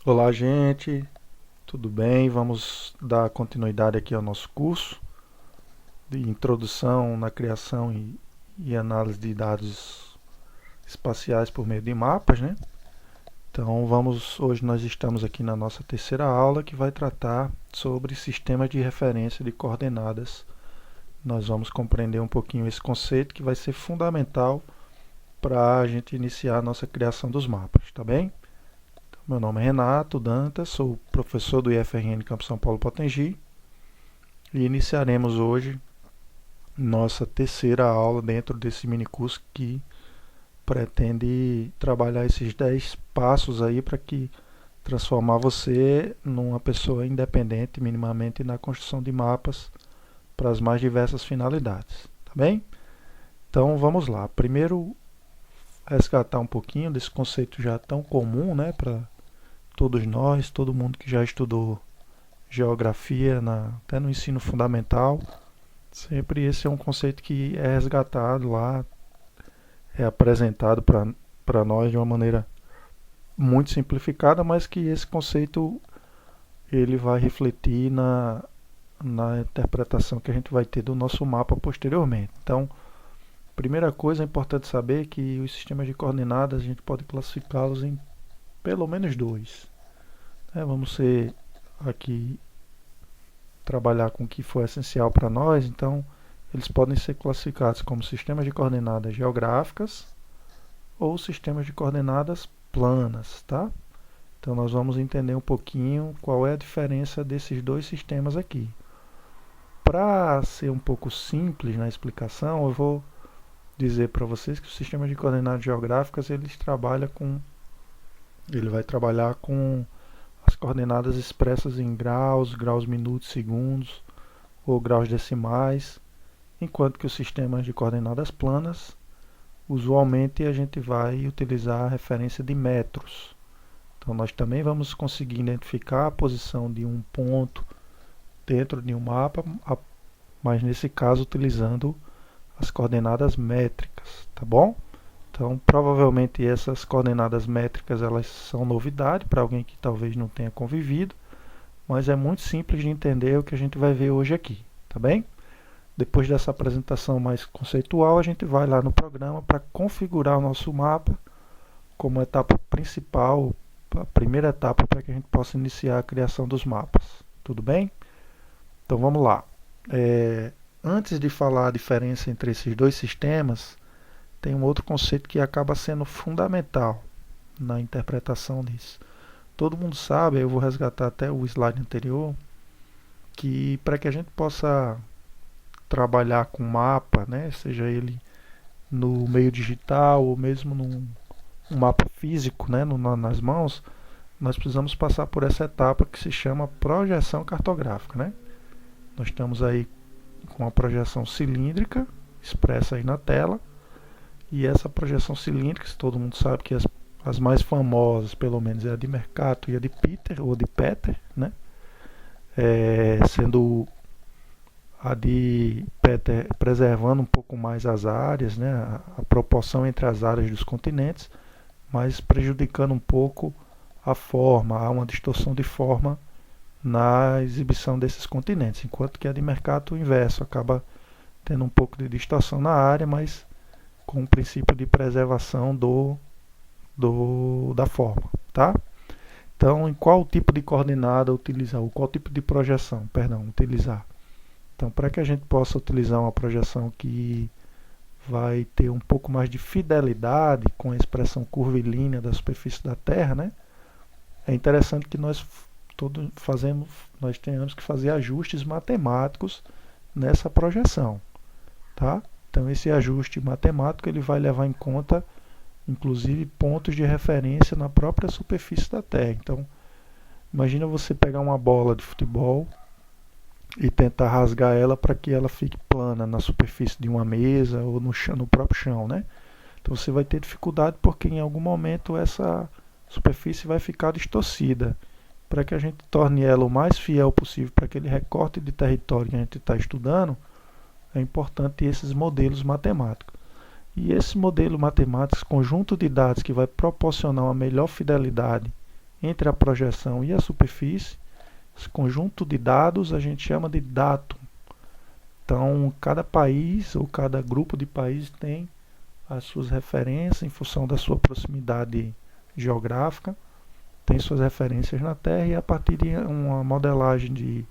Olá, gente, tudo bem? Vamos dar continuidade aqui ao nosso curso de introdução na criação e análise de dados espaciais por meio de mapas, né? Então, hoje nós estamos aqui na nossa terceira aula que vai tratar sobre sistemas de referência de coordenadas. Nós vamos compreender um pouquinho esse conceito que vai ser fundamental para a gente iniciar a nossa criação dos mapas, tá bem? Meu nome é Renato Dantas, sou professor do IFRN Campo São Paulo Potengi e iniciaremos hoje nossa terceira aula dentro desse minicurso que pretende trabalhar esses 10 passos aí para que transformar você numa pessoa independente minimamente na construção de mapas para as mais diversas finalidades, tá bem? Então vamos lá. Primeiro resgatar um pouquinho desse conceito já tão comum, né, para todos nós, todo mundo que já estudou geografia até no ensino fundamental. Sempre esse é um conceito que é resgatado lá, é apresentado para nós de uma maneira muito simplificada, mas que esse conceito ele vai refletir na interpretação que a gente vai ter do nosso mapa posteriormente. Então, primeira coisa, é importante saber que os sistemas de coordenadas a gente pode classificá-los em pelo menos dois. Vamos ser aqui trabalhar com o que for essencial para nós, então eles podem ser classificados como sistemas de coordenadas geográficas ou sistemas de coordenadas planas, tá? Então nós vamos entender um pouquinho qual é a diferença desses dois sistemas aqui. Para ser um pouco simples na explicação, eu vou dizer para vocês que o sistema de coordenadas geográficas ele vai trabalhar com as coordenadas expressas em graus, graus minutos, segundos ou graus decimais, enquanto que os sistemas de coordenadas planas, usualmente a gente vai utilizar a referência de metros. Então nós também vamos conseguir identificar a posição de um ponto dentro de um mapa, mas nesse caso utilizando as coordenadas métricas, tá bom? Então, provavelmente essas coordenadas métricas elas são novidade para alguém que talvez não tenha convivido, mas é muito simples de entender o que a gente vai ver hoje aqui, tá bem? Depois dessa apresentação mais conceitual, a gente vai lá no programa para configurar o nosso mapa como etapa principal, a primeira etapa para que a gente possa iniciar a criação dos mapas, tudo bem? Então vamos lá. Antes de falar a diferença entre esses dois sistemas, tem um outro conceito que acaba sendo fundamental na interpretação disso. Todo mundo sabe, eu vou resgatar até o slide anterior, que para que a gente possa trabalhar com mapa, né, seja ele no meio digital ou mesmo num mapa físico, né, nas mãos, nós precisamos passar por essa etapa que se chama projeção cartográfica, né? Nós estamos aí com a projeção cilíndrica expressa aí na tela. E essa projeção cilíndrica, todo mundo sabe que as mais famosas, pelo menos, é a de Mercator e a de Peter, ou de Peter, né? Sendo a de Peter preservando um pouco mais as áreas, né? A proporção entre as áreas dos continentes, mas prejudicando um pouco a forma, há uma distorção de forma na exibição desses continentes, enquanto que a de Mercator o inverso, acaba tendo um pouco de distorção na área, mas com o princípio de preservação da forma, tá? Então, em qual tipo de coordenada utilizar, ou qual tipo de projeção, perdão, utilizar? Então, para que a gente possa utilizar uma projeção que vai ter um pouco mais de fidelidade com a expressão curvilínea da superfície da Terra, né? É interessante que nós tenhamos que fazer ajustes matemáticos nessa projeção, tá? Então esse ajuste matemático ele vai levar em conta inclusive pontos de referência na própria superfície da Terra. Então imagina você pegar uma bola de futebol e tentar rasgar ela para que ela fique plana na superfície de uma mesa ou no chão, no próprio chão, né? Então você vai ter dificuldade porque em algum momento essa superfície vai ficar distorcida. Para que a gente torne ela o mais fiel possível para aquele recorte de território que a gente está estudando, é importante esses modelos matemáticos. E esse modelo matemático, esse conjunto de dados que vai proporcionar uma melhor fidelidade entre a projeção e a superfície. Esse conjunto de dados a gente chama de datum. Então, cada país ou cada grupo de países tem as suas referências em função da sua proximidade geográfica, tem suas referências na Terra, e a partir de uma modelagem de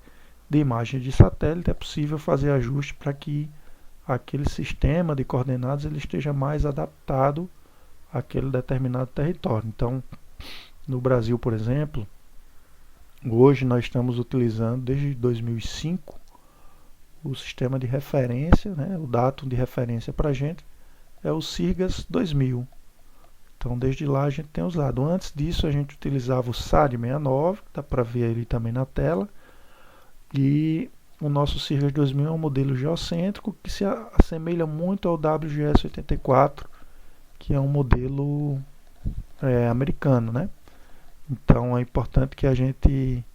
imagem de satélite é possível fazer ajustes para que aquele sistema de coordenadas ele esteja mais adaptado àquele determinado território. Então, no Brasil, por exemplo, hoje nós estamos utilizando desde 2005 o sistema de referência, né, o datum de referência para a gente é o SIRGAS 2000. Então desde lá a gente tem usado. Antes disso a gente utilizava o SAD69, dá para ver ele também na tela, e o nosso SIRGAS 2000 é um modelo geocêntrico que se assemelha muito ao WGS84, que é um modelo americano, né? Então é importante que a gente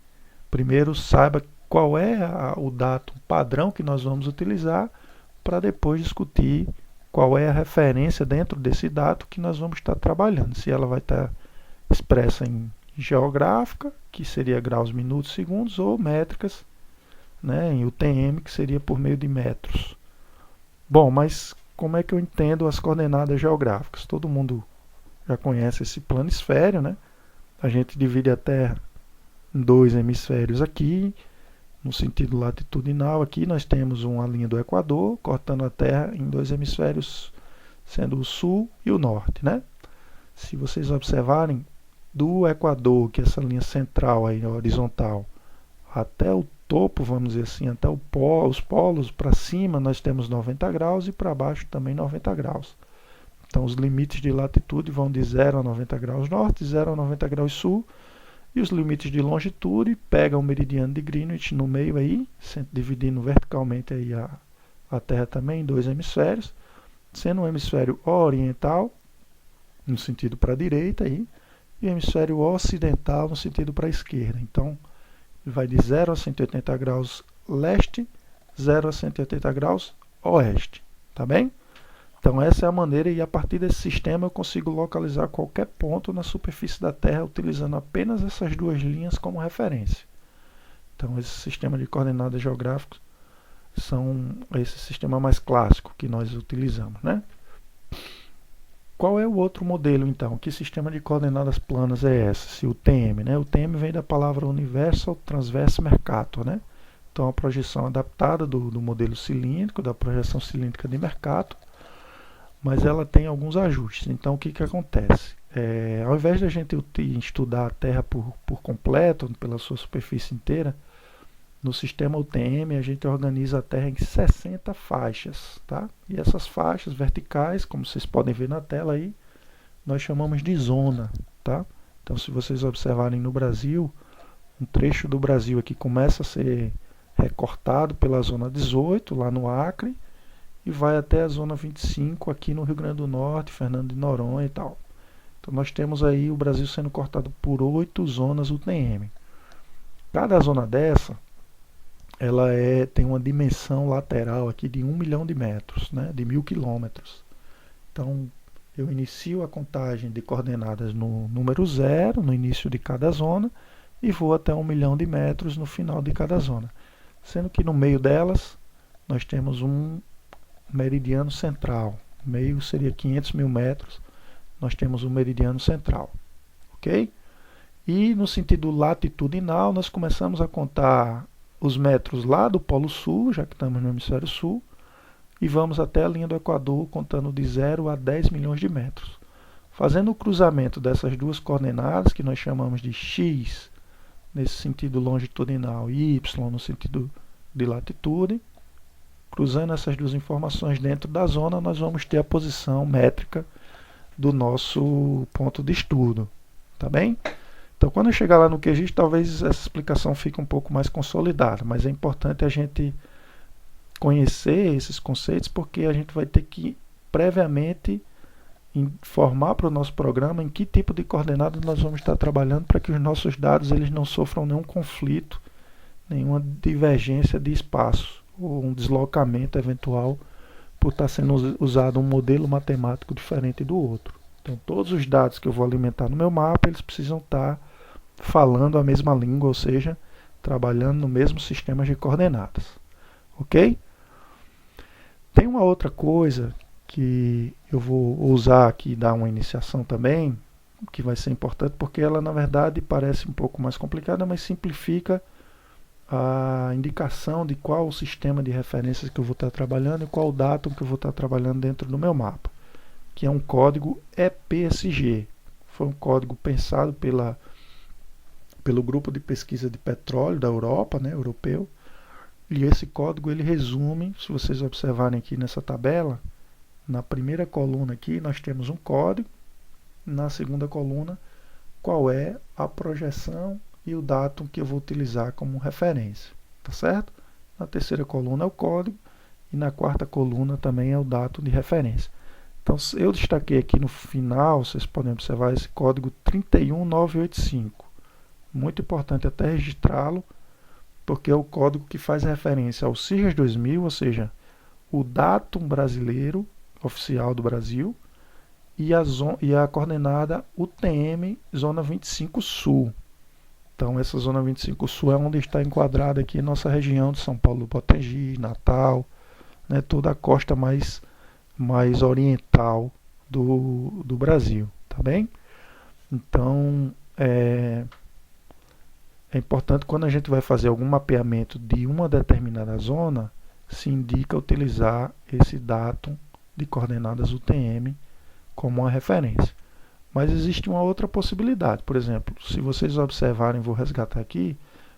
primeiro saiba qual é o datum padrão que nós vamos utilizar, para depois discutir qual é a referência dentro desse dado que nós vamos estar trabalhando. Se ela vai estar expressa em geográfica, que seria graus, minutos, segundos, ou métricas, né, em UTM, que seria por meio de metros. Bom, mas como é que eu entendo as coordenadas geográficas? Todo mundo já conhece esse planisfério, né? A gente divide a Terra em dois hemisférios aqui. No sentido latitudinal, aqui nós temos uma linha do Equador, cortando a Terra em dois hemisférios, sendo o sul e o norte, né? Se vocês observarem, do Equador, que é essa linha central aí, horizontal, até o topo, vamos dizer assim, até os polos, para cima nós temos 90 graus e para baixo também 90 graus. Então os limites de latitude vão de 0 a 90 graus norte, 0 a 90 graus sul, e os limites de longitude pegam o meridiano de Greenwich no meio aí, dividindo verticalmente aí a Terra também em dois hemisférios, sendo o hemisfério oriental no sentido para a direita aí, e o hemisfério ocidental no sentido para a esquerda. Então ele vai de 0 a 180 graus leste, 0 a 180 graus oeste, tá bem? Então essa é a maneira, e a partir desse sistema eu consigo localizar qualquer ponto na superfície da Terra utilizando apenas essas duas linhas como referência. Então esse sistema de coordenadas geográficas são esse sistema mais clássico que nós utilizamos, né? Qual é o outro modelo então? Que sistema de coordenadas planas é esse? O UTM, né? O UTM vem da palavra Universal Transverse Mercator, né? Então a projeção adaptada do modelo cilíndrico, da projeção cilíndrica de Mercator, mas ela tem alguns ajustes. Então o que acontece? Ao invés de a gente estudar a Terra por completo, pela sua superfície inteira, no sistema UTM a gente organiza a Terra em 60 faixas, tá? E essas faixas verticais, como vocês podem ver na tela aí, nós chamamos de zona, tá? Então se vocês observarem no Brasil, um trecho do Brasil aqui começa a ser recortado pela zona 18, lá no Acre, e vai até a zona 25 aqui no Rio Grande do Norte, Fernando de Noronha e tal. Então nós temos aí o Brasil sendo cortado por 8 zonas UTM. Cada zona dessa, ela tem uma dimensão lateral aqui de 1 milhão de metros, né, de 1000 quilômetros. Então eu inicio a contagem de coordenadas no número 0, no início de cada zona, e vou até 1 milhão de metros no final de cada zona. Sendo que no meio delas nós temos um meridiano central. Meio seria 500 mil metros. Nós temos um meridiano central, ok? E no sentido latitudinal nós começamos a contar os metros lá do Polo Sul, já que estamos no hemisfério sul, e vamos até a linha do Equador contando de 0 a 10 milhões de metros. Fazendo o cruzamento dessas duas coordenadas, que nós chamamos de x nesse sentido longitudinal e y no sentido de latitude, cruzando essas duas informações dentro da zona, nós vamos ter a posição métrica do nosso ponto de estudo, tá bem? Então quando eu chegar lá no QGIS, talvez essa explicação fique um pouco mais consolidada, mas é importante a gente conhecer esses conceitos, porque a gente vai ter que previamente informar para o nosso programa em que tipo de coordenada nós vamos estar trabalhando, para que os nossos dados eles não sofram nenhum conflito, nenhuma divergência de espaço, ou um deslocamento eventual por estar sendo usado um modelo matemático diferente do outro. Então todos os dados que eu vou alimentar no meu mapa, eles precisam estar falando a mesma língua, ou seja, trabalhando no mesmo sistema de coordenadas. Ok? Tem uma outra coisa que eu vou usar aqui, dar uma iniciação também, que vai ser importante, porque ela na verdade parece um pouco mais complicada, mas simplifica a indicação de qual o sistema de referências que eu vou estar trabalhando e qual o datum que eu vou estar trabalhando dentro do meu mapa, que é um código EPSG. Foi um código pensado pelo grupo de pesquisa de petróleo da Europa, né, europeu, e esse código ele resume, se vocês observarem aqui nessa tabela, na primeira coluna aqui nós temos um código, na segunda coluna qual é a projeção e o datum que eu vou utilizar como referência, tá certo? Na terceira coluna é o código e na quarta coluna também é o datum de referência. Então eu destaquei aqui no final, vocês podem observar esse código 31985. Muito importante até registrá-lo, porque é o código que faz referência ao CIRGAS 2000, ou seja, o datum brasileiro oficial do Brasil e a coordenada UTM Zona 25 Sul. Então essa Zona 25 Sul é onde está enquadrada aqui a nossa região de São Paulo do Potengi, Natal, né, toda a costa mais oriental do Brasil, tá bem? Então é importante quando a gente vai fazer algum mapeamento de uma determinada zona, se indica utilizar esse datum de coordenadas UTM como uma referência. Mas existe uma outra possibilidade. Por exemplo, se vocês observarem, vou resgatar aqui,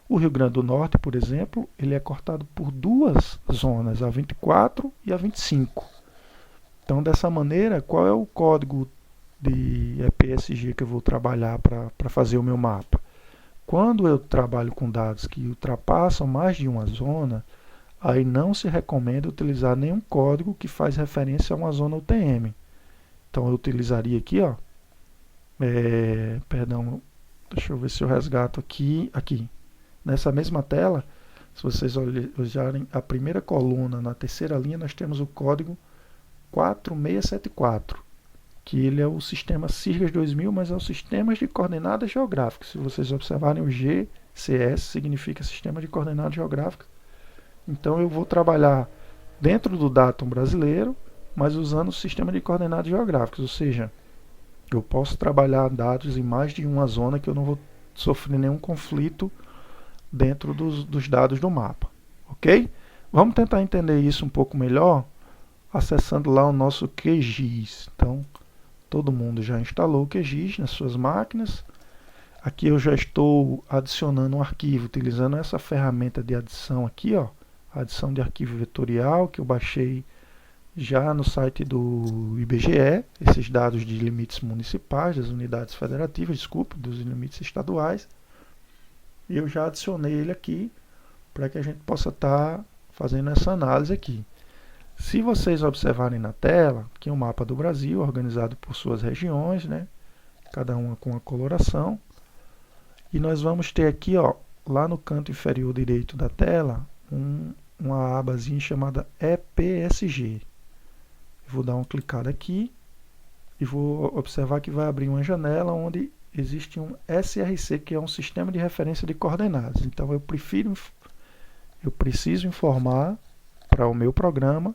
o Rio Grande do Norte, por exemplo, ele é cortado por duas zonas, a 24 e a 25. Então, dessa maneira, qual é o código de EPSG que eu vou trabalhar para fazer o meu mapa? Quando eu trabalho com dados que ultrapassam mais de uma zona, aí não se recomenda utilizar nenhum código que faz referência a uma zona UTM. Então eu utilizaria aqui, ó, perdão, deixa eu ver se eu resgato aqui, nessa mesma tela, se vocês olharem a primeira coluna, na terceira linha nós temos o código 4674, que ele é o sistema CIRGAS 2000, mas é o sistema de coordenadas geográficas. Se vocês observarem, o GCS significa Sistema de Coordenadas Geográficas. Então eu vou trabalhar dentro do datum brasileiro, mas usando o sistema de coordenadas geográficas, ou seja, eu posso trabalhar dados em mais de uma zona que eu não vou sofrer nenhum conflito dentro dos dados do mapa, ok? Vamos tentar entender isso um pouco melhor acessando lá o nosso QGIS. Então, todo mundo já instalou o QGIS nas suas máquinas. Aqui eu já estou adicionando um arquivo utilizando essa ferramenta de adição aqui, ó, adição de arquivo vetorial que eu baixei já no site do IBGE, esses dados de limites municipais, das unidades federativas, desculpa, dos limites estaduais. E eu já adicionei ele aqui para que a gente possa estar fazendo essa análise aqui. Se vocês observarem na tela, aqui é um mapa do Brasil, organizado por suas regiões, né? Cada uma com a coloração. E nós vamos ter aqui, ó, lá no canto inferior direito da tela, uma abazinha chamada EPSG. Vou dar uma clicada aqui e vou observar que vai abrir uma janela onde existe um SRC, que é um sistema de referência de coordenadas. Então eu preciso informar para o meu programa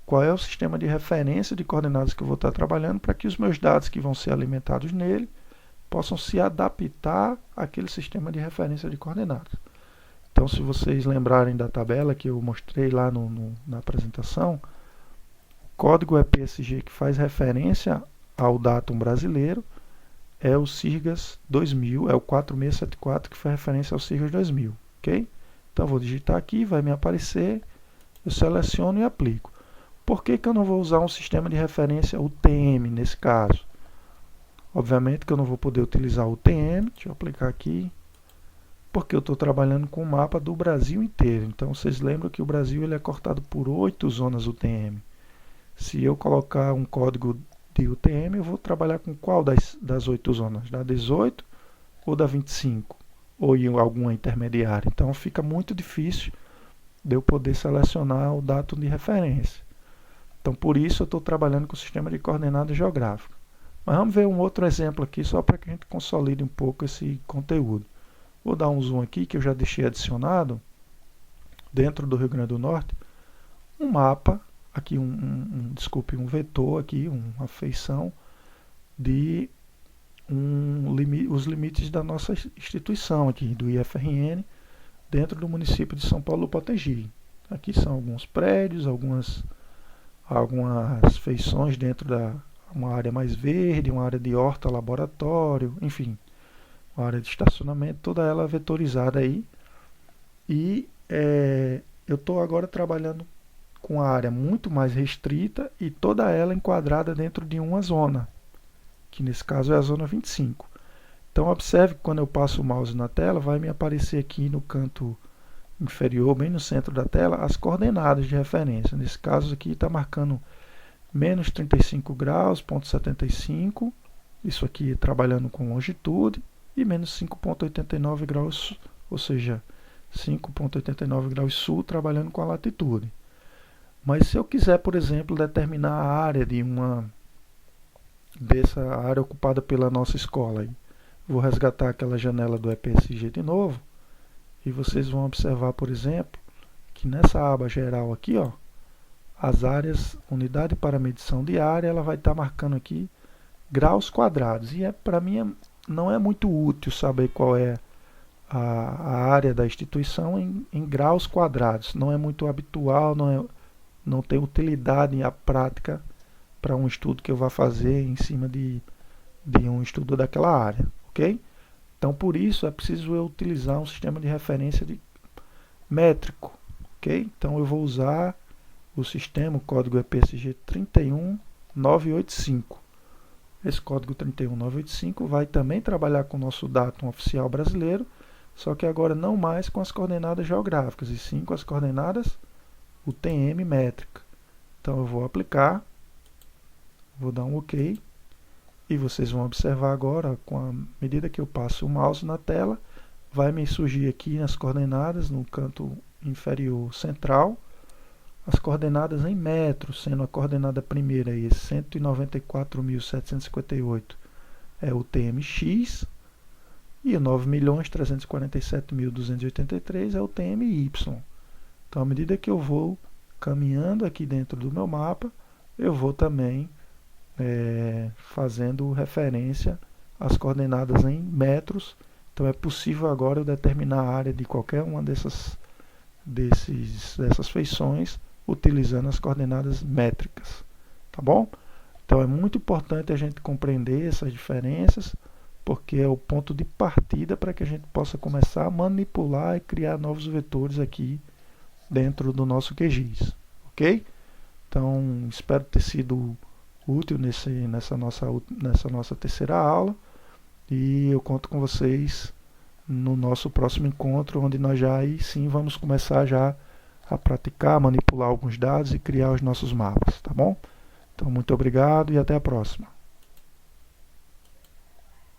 qual é o sistema de referência de coordenadas que eu vou estar trabalhando, para que os meus dados que vão ser alimentados nele possam se adaptar àquele sistema de referência de coordenadas. Então, se vocês lembrarem da tabela que eu mostrei lá na apresentação, o código EPSG que faz referência ao datum brasileiro é o CIRGAS 2000, é o 4674 que faz referência ao CIRGAS 2000, ok? Então, vou digitar aqui, vai me aparecer, eu seleciono e aplico. Por que eu não vou usar um sistema de referência UTM nesse caso? Obviamente que eu não vou poder utilizar o UTM, deixa eu aplicar aqui, porque eu estou trabalhando com o mapa do Brasil inteiro. Então vocês lembram que o Brasil ele é cortado por 8 zonas UTM. Se eu colocar um código de UTM, eu vou trabalhar com qual das 8 zonas? Da 18 ou da 25? Ou em alguma intermediária? Então fica muito difícil de eu poder selecionar o datum de referência. Então por isso eu estou trabalhando com o sistema de coordenadas geográficas. Mas vamos ver um outro exemplo aqui, só para que a gente consolide um pouco esse conteúdo. Vou dar um zoom aqui, que eu já deixei adicionado, dentro do Rio Grande do Norte, um mapa, aqui desculpe, um vetor aqui, uma feição de os limites da nossa instituição aqui, do IFRN, dentro do município de São Paulo do Potengi. Aqui são alguns prédios, algumas feições dentro da uma área mais verde, uma área de horta, laboratório, enfim, uma área de estacionamento, toda ela vetorizada aí. E eu estou agora trabalhando com a área muito mais restrita e toda ela enquadrada dentro de uma zona, que nesse caso é a zona 25. Então observe que quando eu passo o mouse na tela, vai me aparecer aqui no canto inferior, bem no centro da tela, as coordenadas de referência. Nesse caso aqui está marcando menos 35 graus, ponto 75, isso aqui trabalhando com longitude, e menos 5,89 graus, ou seja, 5,89 graus sul, trabalhando com a latitude. Mas se eu quiser, por exemplo, determinar a área dessa área ocupada pela nossa escola, vou resgatar aquela janela do EPSG de novo, e vocês vão observar, por exemplo, que nessa aba geral aqui, ó, as áreas, unidade para medição de área, ela vai estar marcando aqui graus quadrados. E para mim não é muito útil saber qual é a área da instituição em graus quadrados. Não é muito habitual, não tem utilidade na prática para um estudo que eu vá fazer em cima de um estudo daquela área, ok? Então, por isso, é preciso eu utilizar um sistema de referência métrico, ok? Então, eu vou usar o sistema, o código EPSG 31985. Esse código 31985 vai também trabalhar com o nosso datum oficial brasileiro, só que agora não mais com as coordenadas geográficas, e sim com as coordenadas UTM métrica. Então, eu vou aplicar, vou dar um OK, e vocês vão observar agora, com a medida que eu passo o mouse na tela, vai me surgir aqui nas coordenadas, no canto inferior central, as coordenadas em metros, sendo a coordenada primeira aí, 194.758 é o TMX, e o 9.347.283 é o TMY. Então, à medida que eu vou caminhando aqui dentro do meu mapa, eu vou também fazendo referência às coordenadas em metros. Então é possível agora eu determinar a área de qualquer uma dessas feições utilizando as coordenadas métricas, tá bom? Então é muito importante a gente compreender essas diferenças, porque é o ponto de partida para que a gente possa começar a manipular e criar novos vetores aqui dentro do nosso QGIS, ok? Então espero ter sido útil nessa nossa terceira aula, e eu conto com vocês no nosso próximo encontro, onde nós já aí sim vamos começar já a praticar, manipular alguns dados e criar os nossos mapas, tá bom? Então muito obrigado e até a próxima.